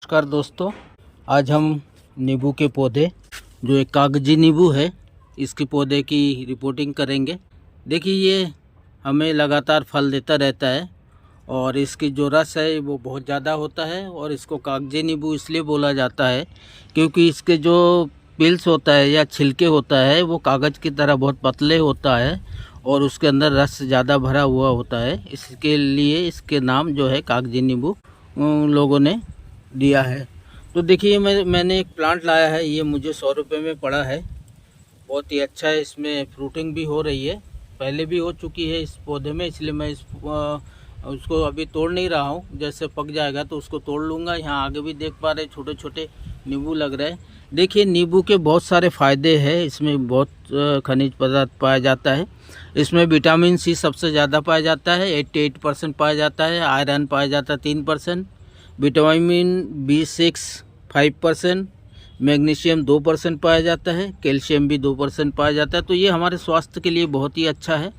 नमस्कार दोस्तों, आज हम नींबू के पौधे जो एक कागजी नींबू है इसके पौधे की रिपोर्टिंग करेंगे। देखिए ये हमें लगातार फल देता रहता है और इसकी जो रस है वो बहुत ज़्यादा होता है और इसको कागजी नींबू इसलिए बोला जाता है क्योंकि इसके जो पिल्स होता है या छिलके होता है वो कागज़ की तरह बहुत पतले होता है और उसके अंदर रस ज़्यादा भरा हुआ होता है। इसके लिए इसके नाम जो है कागजी नींबू लोगों ने दिया है। तो देखिए मैंने एक प्लांट लाया है, ये मुझे 100 रुपये में पड़ा है। बहुत ही अच्छा है, इसमें फ्रूटिंग भी हो रही है, पहले भी हो चुकी है इस पौधे में, इसलिए मैं उसको अभी तोड़ नहीं रहा हूँ। जैसे पक जाएगा तो उसको तोड़ लूँगा। यहाँ आगे भी देख पा रहे छोटे छोटे नींबू लग रहे हैं। देखिए नींबू के बहुत सारे फ़ायदे हैं, इसमें बहुत खनिज पदार्थ पाया जाता है। इसमें विटामिन सी सबसे ज़्यादा पाया जाता है, 88% पाया जाता है। आयरन पाया जाता है 3%, विटामिन B6 5%, मैग्नीशियम 2% पाया जाता है, कैल्शियम भी 2% पाया जाता है। तो ये हमारे स्वास्थ्य के लिए बहुत ही अच्छा है।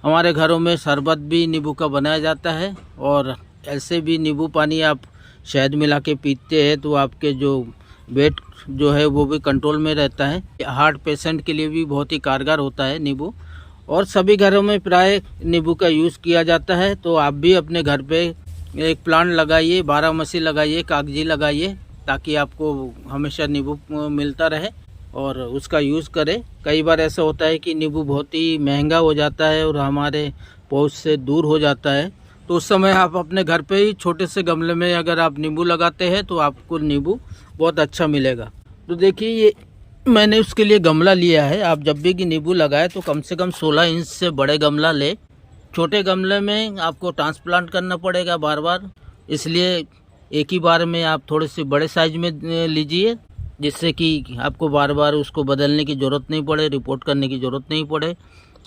हमारे घरों में शरबत भी नींबू का बनाया जाता है और ऐसे भी नींबू पानी आप शहद मिला के पीते हैं तो आपके जो वेट जो है वो भी कंट्रोल में रहता है। हार्ट पेशेंट के लिए भी बहुत ही कारगर होता है नींबू और सभी घरों में प्राय नींबू का यूज़ किया जाता है। तो आप भी अपने घर पे एक प्लांट लगाइए, 12 लगाइए, कागजी लगाइए, ताकि आपको हमेशा नींबू मिलता रहे और उसका यूज़ करें। कई बार ऐसा होता है कि नींबू बहुत ही महंगा हो जाता है और हमारे पहुंच से दूर हो जाता है, तो उस समय आप अपने घर पे ही छोटे से गमले में अगर आप नींबू लगाते हैं तो आपको नींबू बहुत अच्छा मिलेगा। तो देखिए ये मैंने उसके लिए गमला लिया है। आप जब भी नींबू लगाए तो कम से कम 16 इंच से बड़े गमला ले। छोटे गमले में आपको ट्रांसप्लांट करना पड़ेगा बार बार, इसलिए एक ही बार में आप थोड़े से बड़े साइज में लीजिए, जिससे कि आपको बार बार उसको बदलने की ज़रूरत नहीं पड़े, रिपोर्ट करने की ज़रूरत नहीं पड़े,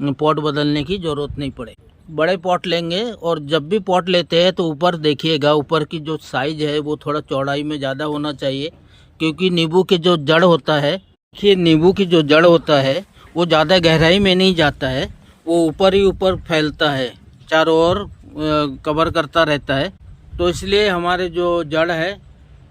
पॉट बदलने की ज़रूरत नहीं पड़े। बड़े पॉट लेंगे और जब भी पॉट लेते हैं तो ऊपर देखिएगा, ऊपर की जो साइज़ है वो थोड़ा चौड़ाई में ज़्यादा होना चाहिए, क्योंकि नींबू के जो जड़ होता है, देखिए नींबू की जो जड़ होता है वो ज़्यादा गहराई में नहीं जाता है, वो ऊपर ही ऊपर फैलता है, चारों ओर कवर करता रहता है। तो इसलिए हमारे जो जड़ है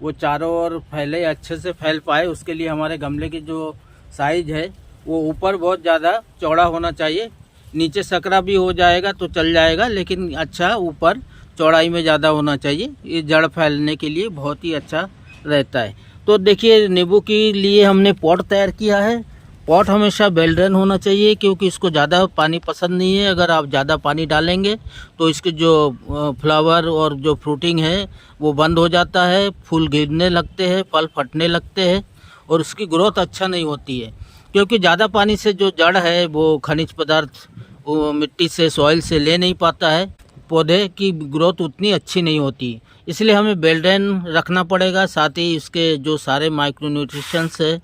वो चारों ओर फैले, अच्छे से फैल पाए, उसके लिए हमारे गमले की जो साइज़ है वो ऊपर बहुत ज़्यादा चौड़ा होना चाहिए। नीचे सकरा भी हो जाएगा तो चल जाएगा, लेकिन अच्छा ऊपर चौड़ाई में ज़्यादा होना चाहिए। ये जड़ फैलने के लिए बहुत ही अच्छा रहता है। तो देखिए नींबू के लिए हमने पॉट तैयार किया है। पॉट हमेशा वेल ड्रेन होना चाहिए, क्योंकि इसको ज़्यादा पानी पसंद नहीं है। अगर आप ज़्यादा पानी डालेंगे तो इसके जो फ्लावर और जो फ्रूटिंग है वो बंद हो जाता है, फूल गिरने लगते हैं, फल फटने लगते हैं और उसकी ग्रोथ अच्छा नहीं होती है। क्योंकि ज़्यादा पानी से जो जड़ है वो खनिज पदार्थ वो मिट्टी से, सॉइल से ले नहीं पाता है, पौधे की ग्रोथ उतनी अच्छी नहीं होती। इसलिए हमें वेल ड्रेन रखना पड़ेगा। साथ ही इसके जो सारे माइक्रो न्यूट्रिशंस है,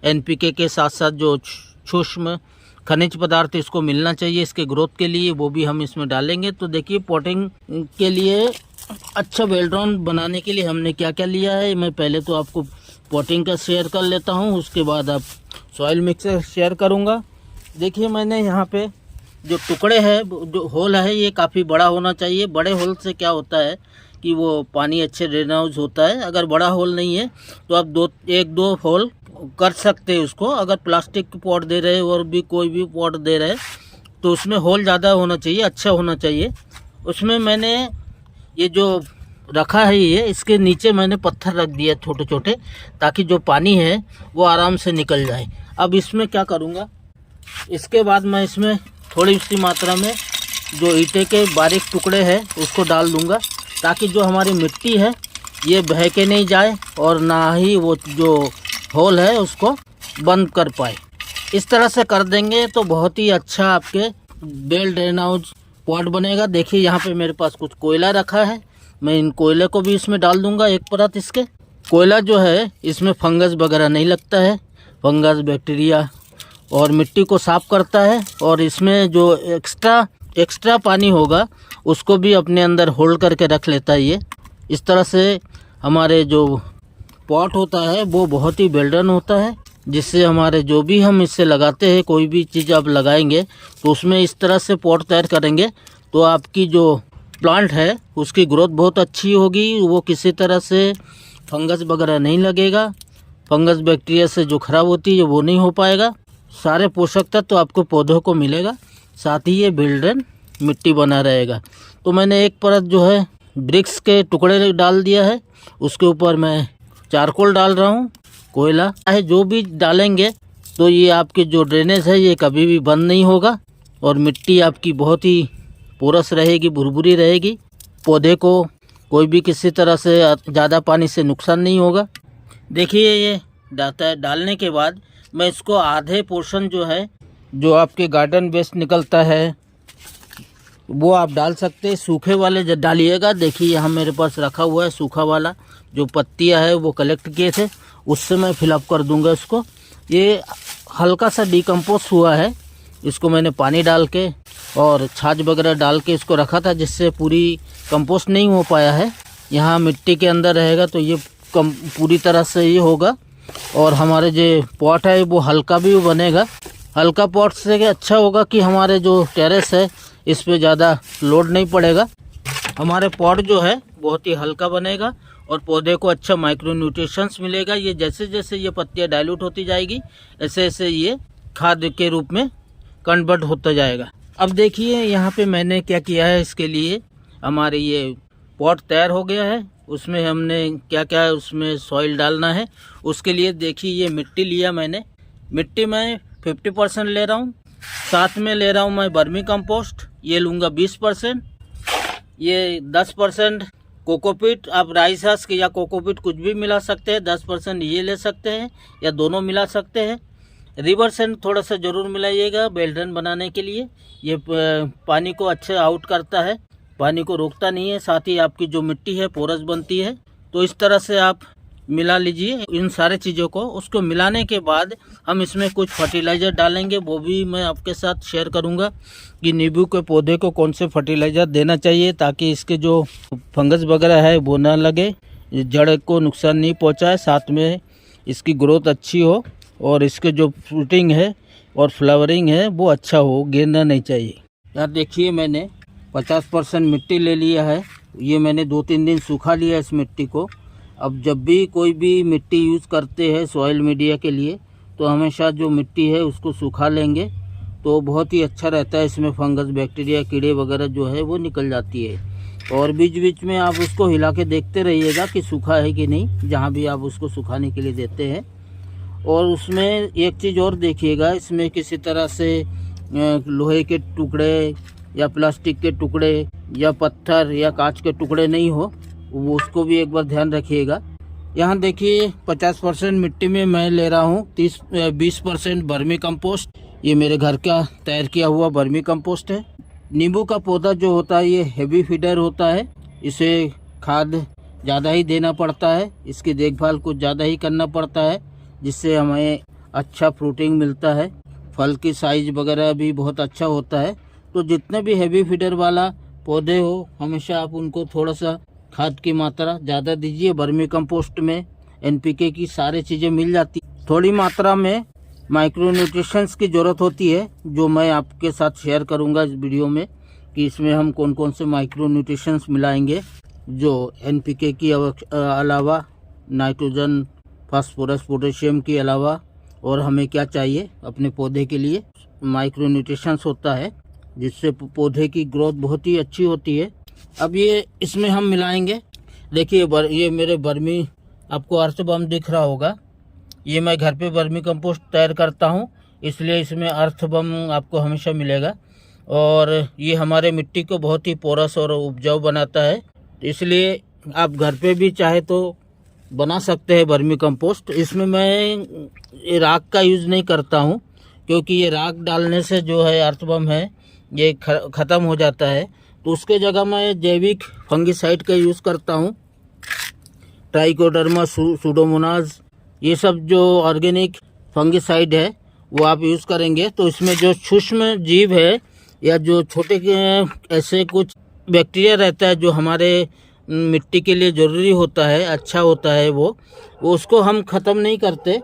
NPK के साथ साथ जो सूक्ष्म खनिज पदार्थ इसको मिलना चाहिए इसके ग्रोथ के लिए, वो भी हम इसमें डालेंगे। तो देखिए पॉटिंग के लिए अच्छा वेल ड्रेन बनाने के लिए हमने क्या क्या लिया है, मैं पहले तो आपको पॉटिंग का शेयर कर लेता हूँ, उसके बाद आप सॉइल मिक्सर शेयर करूँगा। देखिए मैंने यहाँ पे जो टुकड़े हैं, जो होल है, ये काफ़ी बड़ा होना चाहिए। बड़े होल से क्या होता है कि वो पानी अच्छे ड्रेनेज होता है। अगर बड़ा होल नहीं है तो आप एक दो होल कर सकते हैं उसको। अगर प्लास्टिक के पॉट दे रहे हैं और भी कोई भी पॉट दे रहे हैं तो उसमें होल ज़्यादा होना चाहिए, अच्छा होना चाहिए। उसमें मैंने ये जो रखा है, ये इसके नीचे मैंने पत्थर रख दिया छोटे छोटे, ताकि जो पानी है वो आराम से निकल जाए। अब इसमें क्या करूँगा, इसके बाद मैं इसमें थोड़ी सी मात्रा में जो ईंटे के बारीक टुकड़े हैं उसको डाल दूँगा, ताकि जो हमारी मिट्टी है ये बह के नहीं जाए और ना ही वो जो होल है उसको बंद कर पाए। इस तरह से कर देंगे तो बहुत ही अच्छा आपके वेल ड्रेनेज पॉट बनेगा। देखिए यहाँ पे मेरे पास कुछ कोयला रखा है, मैं इन कोयले को भी इसमें डाल दूंगा, एक परत इसके। कोयला जो है इसमें फंगस वगैरह नहीं लगता है, फंगस बैक्टीरिया और मिट्टी को साफ़ करता है और इसमें जो एक्स्ट्रा पानी होगा उसको भी अपने अंदर होल्ड करके रख लेता है ये। इस तरह से हमारे जो पॉट होता है वो बहुत ही वेल ड्रेन होता है, जिससे हमारे जो भी हम इससे लगाते हैं, कोई भी चीज़ आप लगाएंगे तो उसमें इस तरह से पॉट तैयार करेंगे तो आपकी जो प्लांट है उसकी ग्रोथ बहुत अच्छी होगी। वो किसी तरह से फंगस वगैरह नहीं लगेगा, फंगस बैक्टीरिया से जो खराब होती है वो नहीं हो पाएगा। सारे पोषक तत्व तो आपको पौधों को मिलेगा, साथ ही ये बिल्डन मिट्टी बना रहेगा। तो मैंने एक परत जो है ब्रिक्स के टुकड़े डाल दिया है, उसके ऊपर मैं चारकोल डाल रहा हूँ, कोयला है। जो भी डालेंगे तो ये आपके जो ड्रेनेज है ये कभी भी बंद नहीं होगा और मिट्टी आपकी बहुत ही पोरस रहेगी, भुरभुरी रहेगी। पौधे को कोई भी किसी तरह से ज़्यादा पानी से नुकसान नहीं होगा। देखिए ये डालने के बाद मैं इसको आधे पोर्शन जो है, जो आपके गार्डन वेस्ट निकलता है वो आप डाल सकते हैं। सूखे वाले जब डालिएगा, देखिए यहाँ मेरे पास रखा हुआ है सूखा वाला, जो पत्तियाँ है वो कलेक्ट किए थे, उससे मैं फिलअप कर दूंगा इसको। ये हल्का सा डिकम्पोज हुआ है, इसको मैंने पानी डाल के और छाछ वगैरह डाल के इसको रखा था, जिससे पूरी कंपोस्ट नहीं हो पाया है। यहाँ मिट्टी के अंदर रहेगा तो ये पूरी तरह से ये होगा और हमारे जो पॉट है वो हल्का भी बनेगा। हल्का पॉट से अच्छा होगा कि हमारे जो टेरेस है इस पे ज़्यादा लोड नहीं पड़ेगा। हमारे पॉट जो है बहुत ही हल्का बनेगा और पौधे को अच्छा माइक्रो न्यूट्रिशंस मिलेगा। ये जैसे जैसे ये पत्तियाँ डाइल्यूट होती जाएगी ऐसे ऐसे ये खाद के रूप में कन्वर्ट होता जाएगा। अब देखिए यहाँ पे मैंने क्या किया है, इसके लिए हमारे ये पॉट तैयार हो गया है। उसमें हमने क्या क्या उसमें सॉइल डालना है, उसके लिए देखिए ये मिट्टी लिया मैंने। मिट्टी मैं 50% ले रहा हूँ, साथ में ले रहा हूँ मैं वर्मी कंपोस्ट, ये लूँगा 20%, ये 10% कोकोपीट, आप राइस हस्क या कोकोपीट कुछ भी मिला सकते हैं, 10% ये ले सकते हैं या दोनों मिला सकते हैं। रिवर सैंड थोड़ा सा ज़रूर मिलाइएगा बेल्डन बनाने के लिए, ये पानी को अच्छे आउट करता है, पानी को रोकता नहीं है, साथ ही आपकी जो मिट्टी है पोरस बनती है। तो इस तरह से आप मिला लीजिए इन सारे चीज़ों को। उसको मिलाने के बाद हम इसमें कुछ फर्टिलाइज़र डालेंगे, वो भी मैं आपके साथ शेयर करूंगा कि नींबू के पौधे को कौन से फर्टिलाइज़र देना चाहिए ताकि इसके जो फंगस वगैरह है वो ना लगे, जड़ को नुकसान नहीं पहुंचाए, साथ में इसकी ग्रोथ अच्छी हो और इसके जो फ्रूटिंग है और फ्लावरिंग है वो अच्छा हो, गिरना नहीं चाहिए। यार देखिए मैंने 50% मिट्टी ले लिया है, ये मैंने 2-3 दिन सूखा लिया इस मिट्टी को। अब जब भी कोई भी मिट्टी यूज़ करते हैं सॉइल मीडिया के लिए तो हमेशा जो मिट्टी है उसको सूखा लेंगे तो बहुत ही अच्छा रहता है। इसमें फंगस बैक्टीरिया कीड़े वगैरह जो है वो निकल जाती है। और बीच बीच में आप उसको हिला के देखते रहिएगा कि सूखा है कि नहीं, जहाँ भी आप उसको सुखाने के लिए देते हैं। और उसमें एक चीज़ और देखिएगा, इसमें किसी तरह से लोहे के टुकड़े या प्लास्टिक के टुकड़े या पत्थर या कांच के टुकड़े नहीं हो, वो उसको भी एक बार ध्यान रखिएगा। यहाँ देखिए 50% मिट्टी में मैं ले रहा हूँ 20% वर्मी कंपोस्ट, ये मेरे घर का तैयार किया हुआ वर्मी कंपोस्ट है। नींबू का पौधा जो होता है ये हेवी फीडर होता है, इसे खाद ज़्यादा ही देना पड़ता है, इसकी देखभाल कुछ ज़्यादा ही करना पड़ता है, जिससे हमें अच्छा फ्रूटिंग मिलता है, फल की साइज वगैरह भी बहुत अच्छा होता है। तो जितने भी हेवी फीडर वाला पौधे हो हमेशा आप उनको थोड़ा सा खाद की मात्रा ज़्यादा दीजिए। वर्मी कंपोस्ट में NPK की सारी चीज़ें मिल जाती, थोड़ी मात्रा में माइक्रो न्यूट्रिशंस की ज़रूरत होती है, जो मैं आपके साथ शेयर करूंगा इस वीडियो में कि इसमें हम कौन कौन से माइक्रो न्यूट्रिशंस मिलाएंगे, जो NPK की अलावा नाइट्रोजन, फास्फोरस, पोटेशियम के अलावा और हमें क्या चाहिए अपने पौधे के लिए। माइक्रो न्यूट्रिशंस होता है जिससे पौधे की ग्रोथ बहुत ही अच्छी होती है। अब ये इसमें हम मिलाएंगे, देखिए ये मेरे वर्मी, आपको अर्थबम दिख रहा होगा, ये मैं घर पे वर्मी कंपोस्ट तैयार करता हूँ, इसलिए इसमें अर्थबम आपको हमेशा मिलेगा। और ये हमारे मिट्टी को बहुत ही पोरस और उपजाऊ बनाता है, इसलिए आप घर पे भी चाहे तो बना सकते हैं वर्मी कंपोस्ट। इसमें मैं राख का यूज़ नहीं करता हूँ, क्योंकि ये राख डालने से जो है अर्थबम है ये ख़त्म हो जाता है। तो उसके जगह मैं जैविक फंगिसाइड का यूज़ करता हूँ, ट्राइकोडर्मा, सूडोमोनास, ये सब जो ऑर्गेनिक फंगिसाइड है वो आप यूज़ करेंगे तो इसमें जो सूक्ष्म जीव है या जो छोटे ऐसे कुछ बैक्टीरिया रहता है जो हमारे मिट्टी के लिए ज़रूरी होता है, अच्छा होता है, वो उसको हम ख़त्म नहीं करते।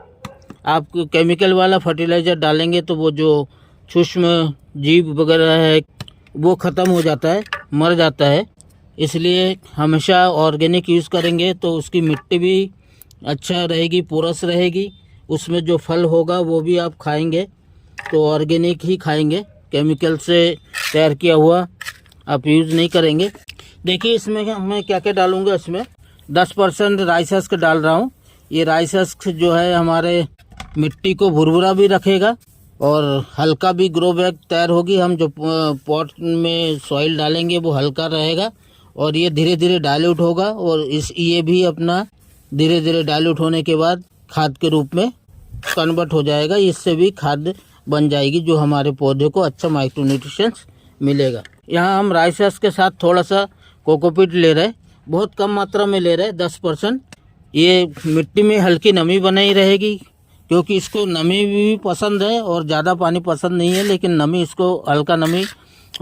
आप केमिकल वाला फर्टिलाइज़र डालेंगे तो वो जो सूक्ष्म जीव वगैरह है वो ख़त्म हो जाता है, मर जाता है। इसलिए हमेशा ऑर्गेनिक यूज़ करेंगे तो उसकी मिट्टी भी अच्छा रहेगी, पोरस रहेगी, उसमें जो फल होगा वो भी आप खाएंगे तो ऑर्गेनिक ही खाएंगे, केमिकल से तैयार किया हुआ आप यूज़ नहीं करेंगे। देखिए इसमें मैं क्या क्या डालूंगा, इसमें 10% राइस हस्क डाल रहा हूँ। ये राइस हस्क जो है हमारे मिट्टी को भुरभुरा भी रखेगा और हल्का भी ग्रो बैग तैयार होगी। हम जो पॉट में सॉइल डालेंगे वो हल्का रहेगा और ये धीरे धीरे डाइल्यूट होगा और ये भी अपना धीरे धीरे डाइल्यूट होने के बाद खाद के रूप में कन्वर्ट हो जाएगा। इससे भी खाद बन जाएगी जो हमारे पौधे को अच्छा माइक्रोन्यूट्रिशंस मिलेगा। यहाँ हम राइस हस्क के साथ थोड़ा सा कोकोपीट ले रहे हैं, बहुत कम मात्रा में ले रहे हैं, 10%। ये मिट्टी में हल्की नमी बनाई रहेगी क्योंकि इसको नमी भी पसंद है और ज़्यादा पानी पसंद नहीं है, लेकिन नमी इसको हल्का नमी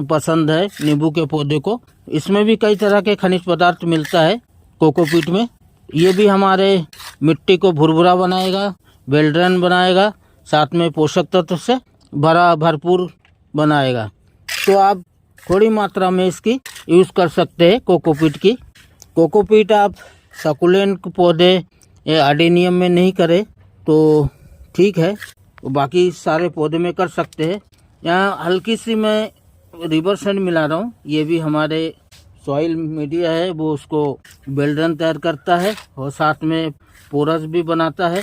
पसंद है नींबू के पौधे को। इसमें भी कई तरह के खनिज पदार्थ मिलता है कोकोपीट में। ये भी हमारे मिट्टी को भुरभुरा बनाएगा, वेल ड्रेन बनाएगा, साथ में पोषक तत्व से भरपूर बनाएगा। तो आप थोड़ी मात्रा में इसकी यूज़ कर सकते हैं कोकोपीट की। कोकोपीट आप सकुलेंट पौधे या अडेनियम में नहीं करें तो ठीक है, बाकी सारे पौधे में कर सकते हैं। यहाँ हल्की सी मैं रिवर सैंड मिला रहा हूँ, ये भी हमारे सॉइल मीडिया है, वो उसको बेल्ड्रन तैयार करता है और साथ में पोरस भी बनाता है,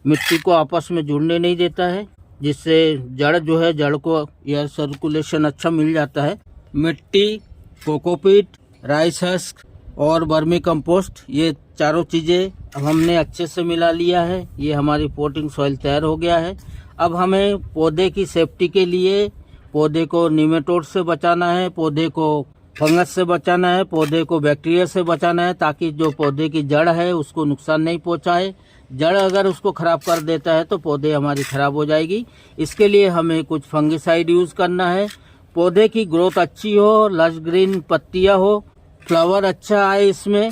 मिट्टी को आपस में जुड़ने नहीं देता है, जिससे जड़ जो है जड़ को एयर सर्कुलेशन अच्छा मिल जाता है। मिट्टी, कोकोपीट, राइस हस्क और वर्मी कंपोस्ट, ये चारों चीज़ें अब हमने अच्छे से मिला लिया है। ये हमारी पोटिंग सॉइल तैयार हो गया है। अब हमें पौधे की सेफ्टी के लिए पौधे को निमेटोड से बचाना है, पौधे को फंगस से बचाना है, पौधे को बैक्टीरिया से बचाना है, ताकि जो पौधे की जड़ है उसको नुकसान नहीं पहुंचाए। जड़ अगर उसको ख़राब कर देता है तो पौधे हमारी ख़राब हो जाएगी। इसके लिए हमें कुछ फंगिसाइड यूज़ करना है। पौधे की ग्रोथ अच्छी हो, लश ग्रीन पत्तियाँ हो, फ्लावर अच्छा आए, इसमें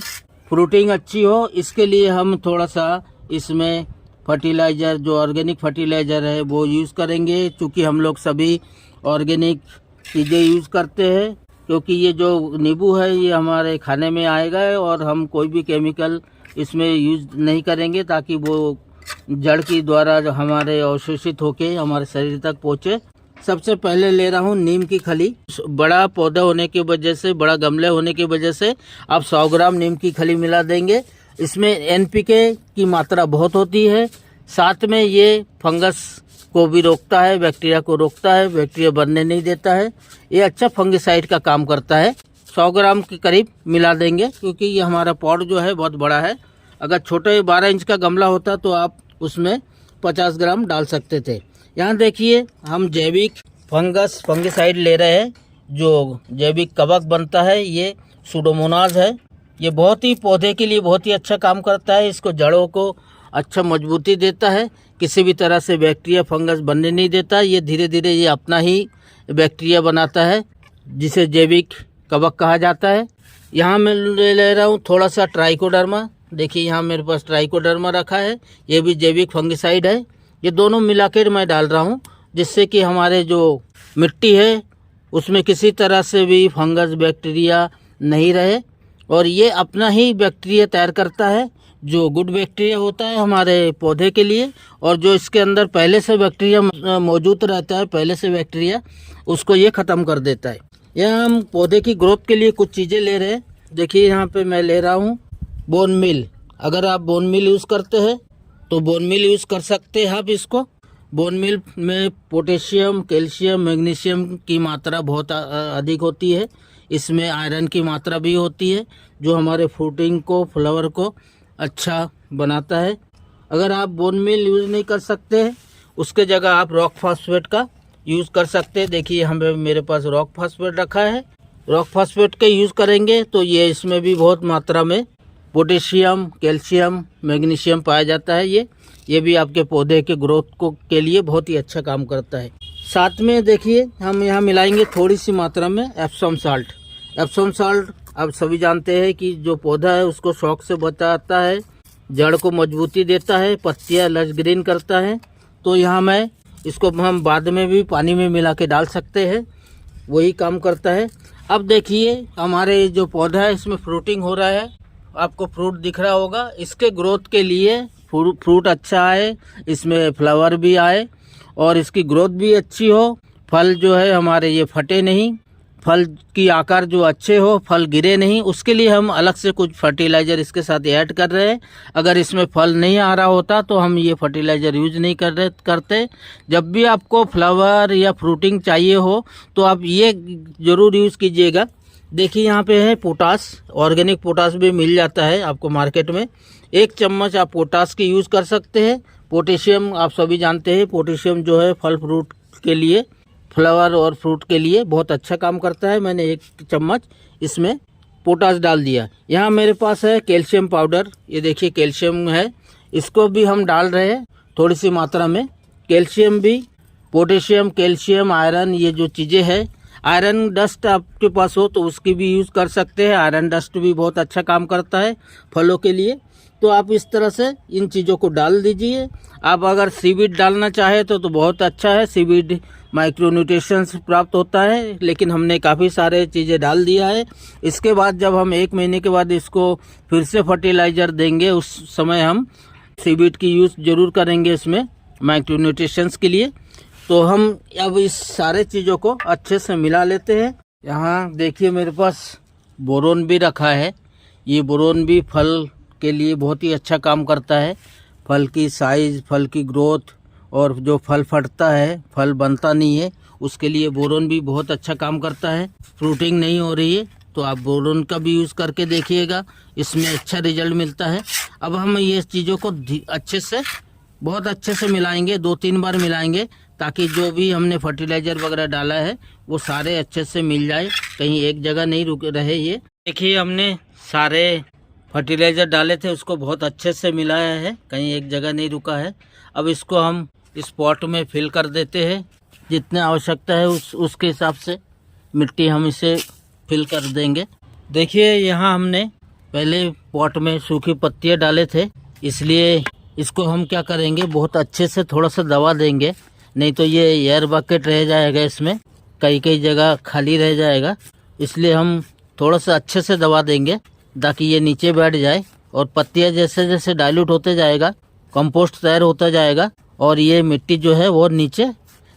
फ्रूटिंग अच्छी हो, इसके लिए हम थोड़ा सा इसमें फर्टिलाइज़र, जो ऑर्गेनिक फर्टिलाइज़र है वो यूज़ करेंगे। चूँकि हम लोग सभी ऑर्गेनिक चीज़ें यूज़ करते हैं, क्योंकि ये जो नींबू है ये हमारे खाने में आएगा और हम कोई भी केमिकल इसमें यूज़ नहीं करेंगे, ताकि वो जड़ की द्वारा जो हमारे अवशोषित होके हमारे शरीर तक पहुँचे। सबसे पहले ले रहा हूँ नीम की खली। बड़ा पौधा होने की वजह से, बड़ा गमले होने की वजह से आप 100 ग्राम नीम की खली मिला देंगे। इसमें एनपीके की मात्रा बहुत होती है, साथ में ये फंगस को भी रोकता है, बैक्टीरिया को रोकता है, बैक्टीरिया बनने नहीं देता है। ये अच्छा फंगिसाइड का काम करता है। 100 ग्राम के करीब मिला देंगे, क्योंकि ये हमारा पॉट जो है बहुत बड़ा है। अगर छोटे 12 इंच का गमला होता तो आप उसमें 50 ग्राम डाल सकते थे। यहाँ देखिए हम जैविक फंगिसाइड ले रहे हैं, जो जैविक कवक बनता है, ये सुडोमोनास है। ये बहुत ही पौधे के लिए बहुत ही अच्छा काम करता है। इसको जड़ों को अच्छा मजबूती देता है, किसी भी तरह से बैक्टीरिया फंगस बनने नहीं देता। ये धीरे धीरे ये अपना ही बैक्टीरिया बनाता है, जिसे जैविक कवक कहा जाता है। यहाँ मैं ले रहा हूँ थोड़ा सा ट्राइकोडर्मा। देखिए यहाँ मेरे पास ट्राइकोडर्मा रखा है, ये भी जैविक फंगिसाइड है। ये दोनों मिलाकर मैं डाल रहा हूँ, जिससे कि हमारे जो मिट्टी है उसमें किसी तरह से भी फंगस बैक्टीरिया नहीं रहे, और ये अपना ही बैक्टीरिया तैयार करता है, जो गुड बैक्टीरिया होता है हमारे पौधे के लिए, और जो इसके अंदर पहले से बैक्टीरिया मौजूद रहता है, पहले से बैक्टीरिया, उसको ये ख़त्म कर देता है। यहाँ हम पौधे की ग्रोथ के लिए कुछ चीज़ें ले रहे हैं। देखिए यहाँ पे मैं ले रहा हूँ बोन मिल। अगर आप बोन मिल यूज़ करते हैं तो बोन मिल यूज़ कर सकते हैं आप इसको। बोन मिल में पोटेशियम, कैल्शियम, मैग्नीशियम की मात्रा बहुत अधिक होती है। इसमें आयरन की मात्रा भी होती है, जो हमारे फ्रूटिंग को, फ्लावर को अच्छा बनाता है। अगर आप बोन मिल यूज़ नहीं कर सकते हैं, उसके जगह आप रॉक फॉस्फेट का यूज़ कर सकते हैं। देखिए हमें मेरे पास रॉक फॉस्फेट रखा है। रॉक फॉस्फेट का यूज़ करेंगे तो ये इसमें भी बहुत मात्रा में पोटेशियम, कैल्शियम, मैग्नीशियम पाया जाता है। ये भी आपके पौधे के ग्रोथ को के लिए बहुत ही अच्छा काम करता है। साथ में देखिए हम यहाँ मिलाएंगे थोड़ी सी मात्रा में एप्सम साल्ट। एप्सम साल्ट आप सभी जानते हैं कि जो पौधा है उसको शॉक से बचाता है, जड़ को मजबूती देता है, पत्तियाँ लश ग्रीन करता है। तो यहाँ मैं इसको हम बाद में भी पानी में मिला के डाल सकते हैं, वही काम करता है। अब देखिए हमारे जो पौधा है इसमें फ्रूटिंग हो रहा है, आपको फ्रूट दिख रहा होगा। इसके ग्रोथ के लिए फ्रूट अच्छा आए, इसमें फ्लावर भी आए और इसकी ग्रोथ भी अच्छी हो, फल जो है हमारे ये फटे नहीं, फल की आकार जो अच्छे हो, फल गिरे नहीं, उसके लिए हम अलग से कुछ फर्टिलाइज़र इसके साथ ऐड कर रहे हैं। अगर इसमें फल नहीं आ रहा होता तो हम ये फर्टिलाइज़र यूज नहीं करते। जब भी आपको फ्लावर या फ्रूटिंग चाहिए हो तो आप ये ज़रूर यूज़ कीजिएगा। देखिए यहाँ पे है पोटास, ऑर्गेनिक पोटास भी मिल जाता है आपको मार्केट में। 1 चम्मच आप पोटास की यूज़ कर सकते हैं। पोटेशियम आप सभी जानते हैं, पोटेशियम जो है फल फ्रूट के लिए, फ्लावर और फ्रूट के लिए बहुत अच्छा काम करता है। मैंने 1 चम्मच इसमें पोटास डाल दिया। यहाँ मेरे पास है कैल्शियम पाउडर, ये देखिए कैल्शियम है, इसको भी हम डाल रहे हैं थोड़ी सी मात्रा में। कैल्शियम भी, पोटेशियम, कैल्शियम, आयरन, ये जो चीज़ें हैं, आयरन डस्ट आपके पास हो तो उसकी भी यूज़ कर सकते हैं। आयरन डस्ट भी बहुत अच्छा काम करता है फलों के लिए। तो आप इस तरह से इन चीज़ों को डाल दीजिए। आप अगर सीवीड डालना चाहे तो बहुत अच्छा है, सीवीड माइक्रोन्यूट्रिशंस प्राप्त होता है, लेकिन हमने काफ़ी सारे चीज़ें डाल दिया है। इसके बाद जब हम 1 महीने के बाद इसको फिर से फर्टिलाइज़र देंगे, उस समय हम सीवीड की यूज़ ज़रूर करेंगे इसमें माइक्रोन्यूट्रिशंस के लिए। तो हम अब इस सारे चीज़ों को अच्छे से मिला लेते हैं। यहाँ देखिए मेरे पास बोरोन भी रखा है। ये बोरोन भी फल के लिए बहुत ही अच्छा काम करता है। फल की साइज़, फल की ग्रोथ और जो फल फटता है, फल बनता नहीं है, उसके लिए बोरोन भी बहुत अच्छा काम करता है। फ्रूटिंग नहीं हो रही है तो आप बोरोन का भी यूज़ करके देखिएगा, इसमें अच्छा रिजल्ट मिलता है। अब हम ये चीज़ों को अच्छे से, बहुत अच्छे से मिलाएंगे, 2-3 बार मिलाएंगे, ताकि जो भी हमने फर्टिलाइज़र वगैरह डाला है वो सारे अच्छे से मिल जाए, कहीं एक जगह नहीं रुक रहे। ये देखिए हमने सारे फर्टिलाइज़र डाले थे, उसको बहुत अच्छे से मिलाया है, कहीं एक जगह नहीं रुका है। अब इसको हम इस पॉट में फिल कर देते हैं, जितने आवश्यकता है उसके हिसाब से मिट्टी हम इसे फिल कर देंगे। देखिए यहाँ हमने पहले पॉट में सूखी पत्तियाँ डाले थे, इसलिए इसको हम क्या करेंगे, बहुत अच्छे से थोड़ा सा दबा देंगे, नहीं तो ये एयर बकेट रह जाएगा, इसमें कई जगह खाली रह जाएगा। इसलिए हम थोड़ा सा अच्छे से दबा देंगे ताकि ये नीचे बैठ जाए, और पत्तियाँ जैसे जैसे डाइल्यूट होते जाएगा, कंपोस्ट तैयार होता जाएगा और ये मिट्टी जो है वो नीचे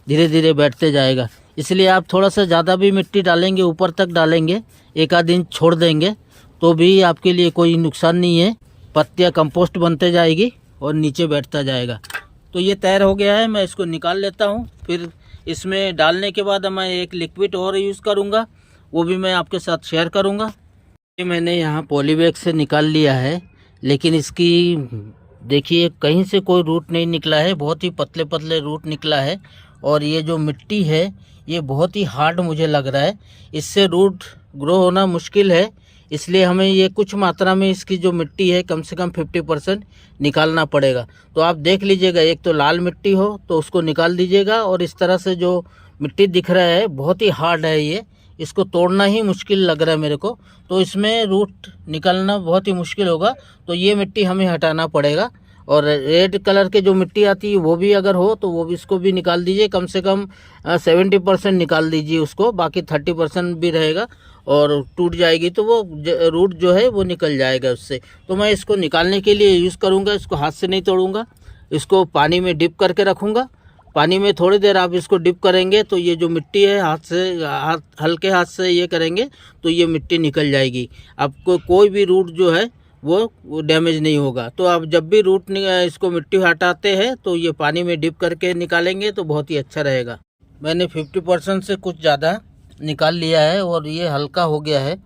धीरे धीरे बैठते जाएगा। इसलिए आप थोड़ा सा ज़्यादा भी मिट्टी डालेंगे, ऊपर तक डालेंगे, 1 आध दिन छोड़ देंगे तो भी आपके लिए कोई नुकसान नहीं है। पत्तियाँ कंपोस्ट बनते जाएगी और नीचे बैठता जाएगा। तो ये तैयार हो गया है, मैं इसको निकाल लेता हूँ। फिर इसमें डालने के बाद मैं एक लिक्विड और यूज़ करूँगा, वो भी मैं आपके साथ शेयर करूँगा। ये मैंने यहाँ पॉलीबैग से निकाल लिया है, लेकिन इसकी देखिए कहीं से कोई रूट नहीं निकला है, बहुत ही पतले पतले रूट निकला है। और ये जो मिट्टी है ये बहुत ही हार्ड मुझे लग रहा है, इससे रूट ग्रो होना मुश्किल है। इसलिए हमें ये कुछ मात्रा में इसकी जो मिट्टी है कम से कम 50% निकालना पड़ेगा। तो आप देख लीजिएगा, एक तो लाल मिट्टी हो तो उसको निकाल दीजिएगा, और इस तरह से जो मिट्टी दिख रहा है बहुत ही हार्ड है, ये इसको तोड़ना ही मुश्किल लग रहा है मेरे को, तो इसमें रूट निकालना बहुत ही मुश्किल होगा। तो ये मिट्टी हमें हटाना पड़ेगा। और रेड कलर के जो मिट्टी आती है वो भी अगर हो तो वो भी, इसको भी निकाल दीजिए, कम से कम 70% निकाल दीजिए उसको, बाकी 30% भी रहेगा और टूट जाएगी तो वो रूट जो है वो निकल जाएगा उससे। तो मैं इसको निकालने के लिए यूज़ करूँगा, इसको हाथ से नहीं तोड़ूंगा, इसको पानी में डिप करके रखूँगा। पानी में थोड़ी देर आप इसको डिप करेंगे तो ये जो मिट्टी है हल्के हाथ से ये करेंगे तो ये मिट्टी निकल जाएगी, आपको कोई भी रूट जो है वो डैमेज नहीं होगा। तो आप जब भी रूट इसको मिट्टी हटाते हैं तो ये पानी में डिप करके निकालेंगे तो बहुत ही अच्छा रहेगा। मैंने 50% से कुछ ज़्यादा निकाल लिया है और ये हल्का हो गया है,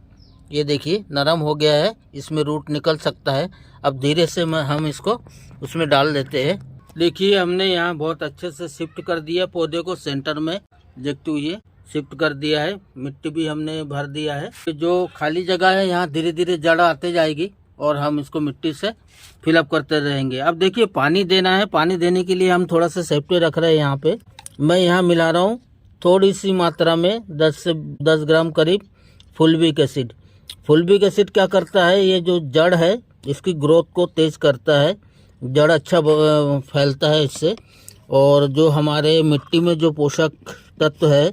ये देखिए नरम हो गया है, इसमें रूट निकल सकता है। अब धीरे से हम इसको उसमें डाल देते हैं। देखिए हमने यहाँ बहुत अच्छे से शिफ्ट कर दिया पौधे को, सेंटर में देखते हुए शिफ्ट कर दिया है, मिट्टी भी हमने भर दिया है। जो खाली जगह है यहाँ धीरे धीरे जड़ आते जाएगी और हम इसको मिट्टी से फिलअप करते रहेंगे। अब देखिए पानी देना है, पानी देने के लिए हम थोड़ा सा सेफ्टी रख रहे हैं। यहाँ पे मैं यहाँ मिला रहा हूँ थोड़ी सी मात्रा में 10 से 10 ग्राम करीब फुलविक एसिड। फुलविक एसिड क्या करता है, ये जो जड़ है इसकी ग्रोथ को तेज करता है, जड़ अच्छा फैलता है इससे, और जो हमारे मिट्टी में जो पोषक तत्व है,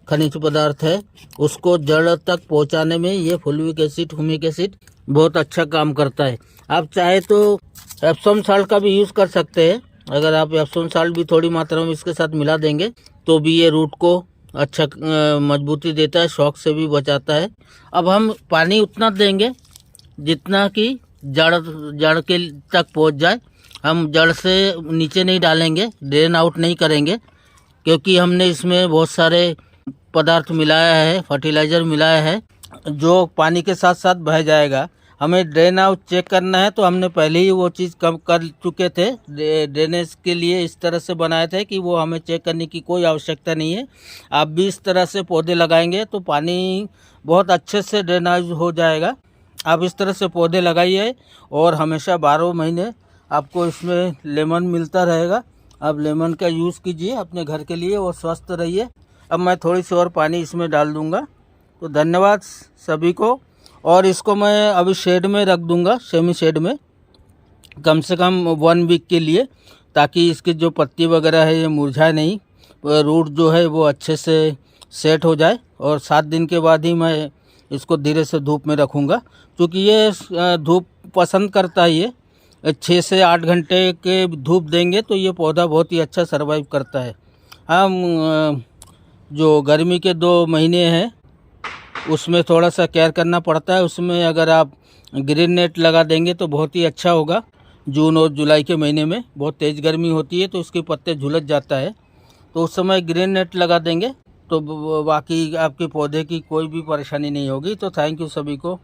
खनिज पदार्थ है उसको जड़ तक पहुंचाने में ये फुल्विक एसिड, हुमिक एसिड बहुत अच्छा काम करता है। आप चाहे तो एप्सम साल्ट का भी यूज़ कर सकते हैं। अगर आप एप्सम साल्ट भी थोड़ी मात्रा में इसके साथ मिला देंगे तो भी ये रूट को अच्छा मजबूती देता है, शॉक से भी बचाता है। अब हम पानी उतना देंगे जितना कि जड़ के तक पहुंच जाए। हम जड़ से नीचे नहीं डालेंगे, ड्रेन आउट नहीं करेंगे, क्योंकि हमने इसमें बहुत सारे पदार्थ मिलाया है, फर्टिलाइज़र मिलाया है जो पानी के साथ साथ बह जाएगा। हमें ड्रेन आउट चेक करना है तो हमने पहले ही वो चीज़ कम कर चुके थे। ड्रेनेज के लिए इस तरह से बनाए थे कि वो हमें चेक करने की कोई आवश्यकता नहीं है। आप भी इस तरह से पौधे लगाएंगे तो पानी बहुत अच्छे से ड्रेनेज हो जाएगा। आप इस तरह से पौधे लगाइए और हमेशा 12 महीने आपको इसमें लेमन मिलता रहेगा। आप लेमन का यूज़ कीजिए अपने घर के लिए और स्वस्थ रहिए। अब मैं थोड़ी सी और पानी इसमें डाल दूंगा। तो धन्यवाद सभी को। और इसको मैं अभी शेड में रख दूंगा, सेमी शेड में, कम से कम 1 वीक के लिए, ताकि इसकी जो पत्ती वगैरह है ये मुरझाए नहीं, रूट जो है वो अच्छे से सेट हो जाए। और 7 दिन के बाद ही मैं इसको धीरे से धूप में रखूँगा, क्योंकि ये धूप पसंद करता है। ये 6 से 8 घंटे के धूप देंगे तो ये पौधा बहुत ही अच्छा सर्वाइव करता है। हम जो गर्मी के 2 महीने हैं उसमें थोड़ा सा केयर करना पड़ता है। उसमें अगर आप ग्रीन नेट लगा देंगे तो बहुत ही अच्छा होगा। जून और जुलाई के महीने में बहुत तेज़ गर्मी होती है तो उसके पत्ते झुलस जाता है, तो उस समय ग्रीन नेट लगा देंगे तो बाकी आपके पौधे की कोई भी परेशानी नहीं होगी। तो थैंक यू सभी को।